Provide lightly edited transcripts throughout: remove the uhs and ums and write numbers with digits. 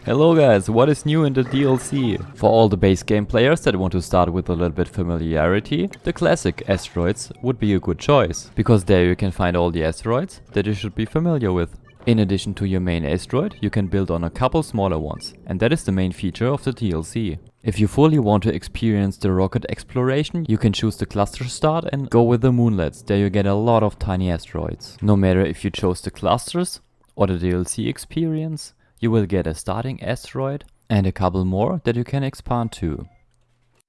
Hello guys, what is new in the DLC? For all the base game players that want to start with a little bit familiarity, the classic Asteroids would be a good choice, because there you can find all the asteroids that you should be familiar with. In addition to your main asteroid, you can build on a couple smaller ones, and that is the main feature of the DLC. If you fully want to experience the rocket exploration, you can choose the cluster start and go with the moonlets, there you get a lot of tiny asteroids. No matter if you chose the clusters or the DLC experience, you will get a starting asteroid and a couple more that you can expand to.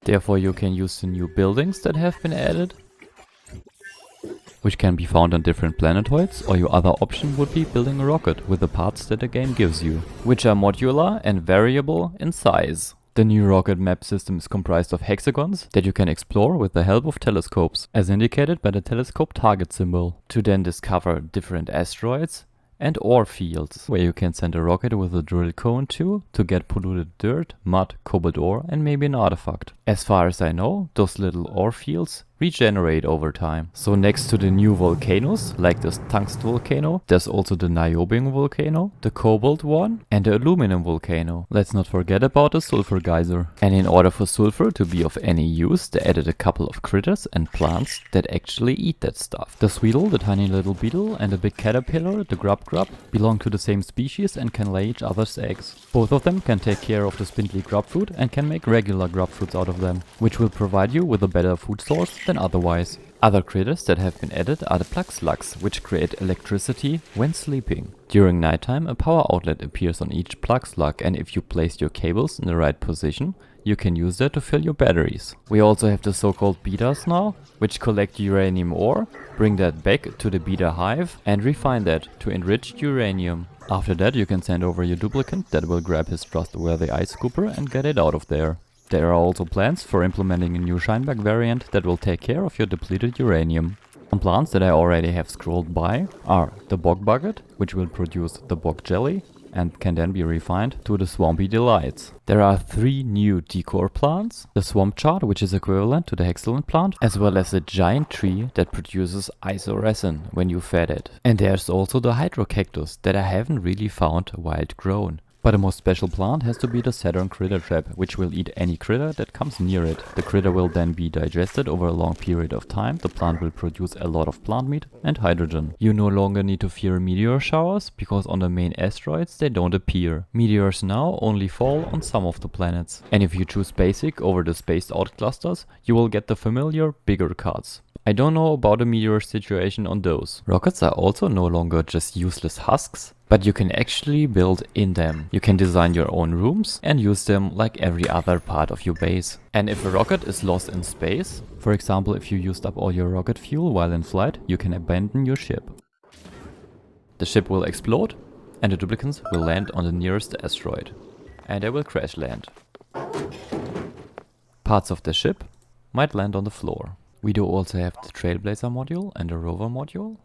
Therefore you can use the new buildings that have been added, which can be found on different planetoids, or your other option would be building a rocket with the parts that the game gives you, which are modular and variable in size. The new rocket map system is comprised of hexagons that you can explore with the help of telescopes, as indicated by the telescope target symbol, to then discover different asteroids and ore fields, where you can send a rocket with a drill cone to get polluted dirt, mud, cobalt ore and maybe an artifact. As far as I know, those little ore fields regenerate over time. So next to the new volcanoes, like this tungsten volcano, there's also the niobium volcano, the cobalt one and the aluminum volcano. Let's not forget about the sulfur geyser. And in order for sulfur to be of any use, they added a couple of critters and plants that actually eat that stuff. The sweetle, the tiny little beetle, and the big caterpillar, the grub belong to the same species and can lay each other's eggs. Both of them can take care of the spindly grub fruit and can make regular grub fruits out of them, which will provide you with a better food source than otherwise. Other critters that have been added are the slugs, which create electricity when sleeping. During nighttime, a power outlet appears on each slug, and if you place your cables in the right position, you can use that to fill your batteries. We also have the so-called betas now, which collect uranium ore, bring that back to the beta hive and refine that to enriched uranium. After that you can send over your duplicant that will grab his trustworthy ice scooper and get it out of there. There are also plans for implementing a new Scheinberg variant that will take care of your depleted uranium. Some plants that I already have scrolled by are the bog bucket, which will produce the bog jelly and can then be refined to the swampy delights. There are 3 new decor plants, the swamp chard, which is equivalent to the hexalent plant, as well as a giant tree that produces isoresin when you fed it. And there's also the hydrocactus that I haven't really found wild grown. But the most special plant has to be the Saturn critter trap, which will eat any critter that comes near it. The critter will then be digested over a long period of time. The plant will produce a lot of plant meat and hydrogen. You no longer need to fear meteor showers, because on the main asteroids they don't appear. Meteors now only fall on some of the planets. And if you choose basic over the spaced out clusters, you will get the familiar bigger cards. I don't know about the meteor situation on those. Rockets are also no longer just useless husks, but you can actually build in them. You can design your own rooms and use them like every other part of your base. And if a rocket is lost in space, for example if you used up all your rocket fuel while in flight, you can abandon your ship. The ship will explode and the duplicants will land on the nearest asteroid. And they will crash land. Parts of the ship might land on the floor. We do also have the Trailblazer Module and the Rover Module.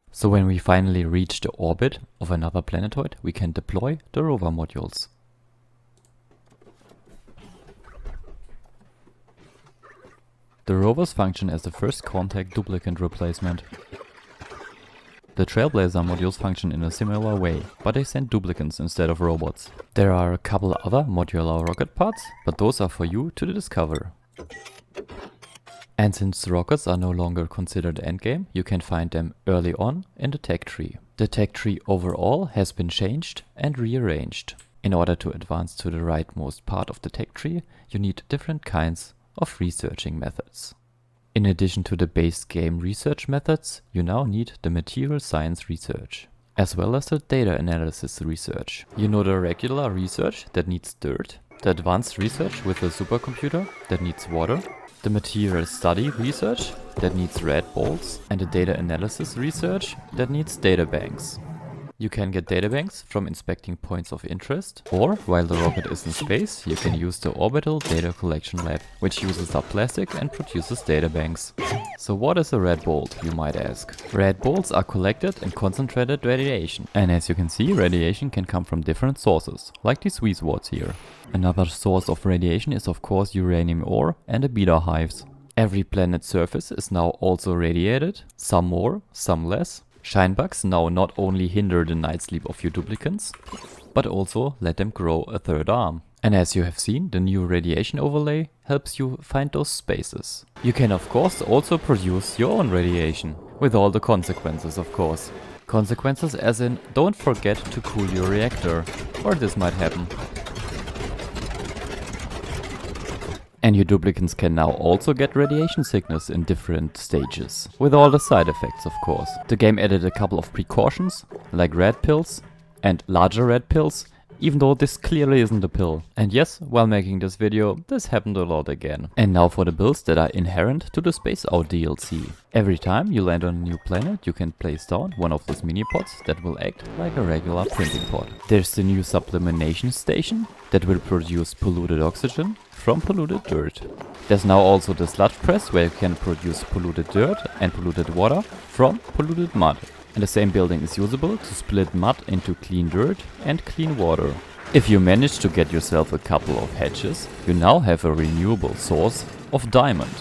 So when we finally reach the orbit of another planetoid, we can deploy the Rover Modules. The rovers function as the first contact duplicant replacement. The Trailblazer modules function in a similar way, but they send duplicants instead of robots. There are a couple other modular rocket parts, but those are for you to discover. And since rockets are no longer considered endgame, you can find them early on in the tech tree. The tech tree overall has been changed and rearranged. In order to advance to the rightmost part of the tech tree, you need different kinds of researching methods. In addition to the base game research methods, you now need the material science research, as well as the data analysis research. You know the regular research that needs dirt, the advanced research with a supercomputer that needs water, the material study research that needs red bolts, and the data analysis research that needs databanks. You can get databanks from inspecting points of interest, or while the rocket is in space, you can use the Orbital Data Collection Lab, which uses up plastic and produces databanks. So what is a red bolt, you might ask? Red bolts are collected in concentrated radiation, and as you can see, radiation can come from different sources, like these Weezewards here. Another source of radiation is of course uranium ore and the beta hives. Every planet's surface is now also radiated, some more, some less. Shinebugs now not only hinder the night sleep of your duplicants, but also let them grow a third arm. And as you have seen, the new radiation overlay helps you find those spaces. You can of course also produce your own radiation, with all the consequences of course. Consequences as in, don't forget to cool your reactor, or this might happen. And your duplicants can now also get radiation sickness in different stages, with all the side effects of course. The game added a couple of precautions, like red pills and larger red pills, even though this clearly isn't a pill. And yes, while making this video, this happened a lot again. And now for the builds that are inherent to the Space Out DLC. Every time you land on a new planet, you can place down one of those mini pods that will act like a regular printing pod. There's the new sublimation station that will produce polluted oxygen from polluted dirt. There's now also the sludge press where you can produce polluted dirt and polluted water from polluted mud. And the same building is usable to split mud into clean dirt and clean water. If you manage to get yourself a couple of hatches, you now have a renewable source of diamond.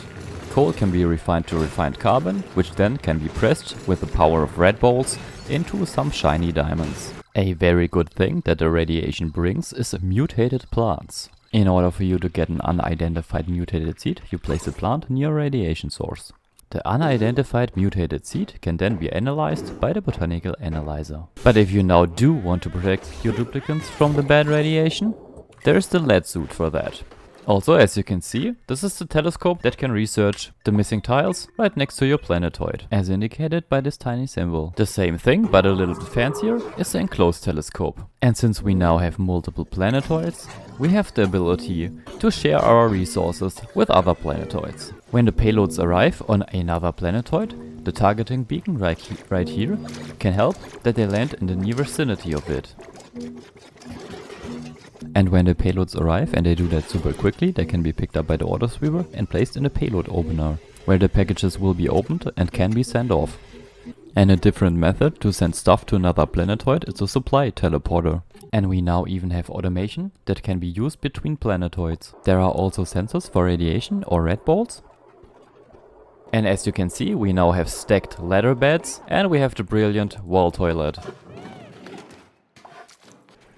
Coal can be refined to refined carbon, which then can be pressed with the power of red balls into some shiny diamonds. A very good thing that the radiation brings is mutated plants. In order for you to get an unidentified mutated seed, you place a plant near a radiation source. The unidentified mutated seed can then be analyzed by the botanical analyzer. But if you now do want to protect your duplicants from the bad radiation, there is the lead suit for that. Also, as you can see, this is the telescope that can research the missing tiles right next to your planetoid, as indicated by this tiny symbol. The same thing, but a little bit fancier, is the enclosed telescope. And since we now have multiple planetoids, we have the ability to share our resources with other planetoids. When the payloads arrive on another planetoid, the targeting beacon right here can help that they land in the near vicinity of it. And when the payloads arrive, and they do that super quickly, they can be picked up by the autosweeper and placed in a payload opener, where the packages will be opened and can be sent off. And a different method to send stuff to another planetoid is a supply teleporter. And we now even have automation that can be used between planetoids. There are also sensors for radiation or red balls. And as you can see, we now have stacked ladder beds and we have the brilliant wall toilet.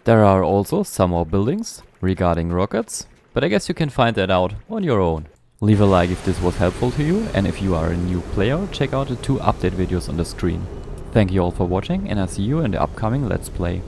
There are also some more buildings regarding rockets, but I guess you can find that out on your own. Leave a like if this was helpful to you, and if you are a new player, check out the 2 update videos on the screen. Thank you all for watching, and I'll see you in the upcoming Let's Play.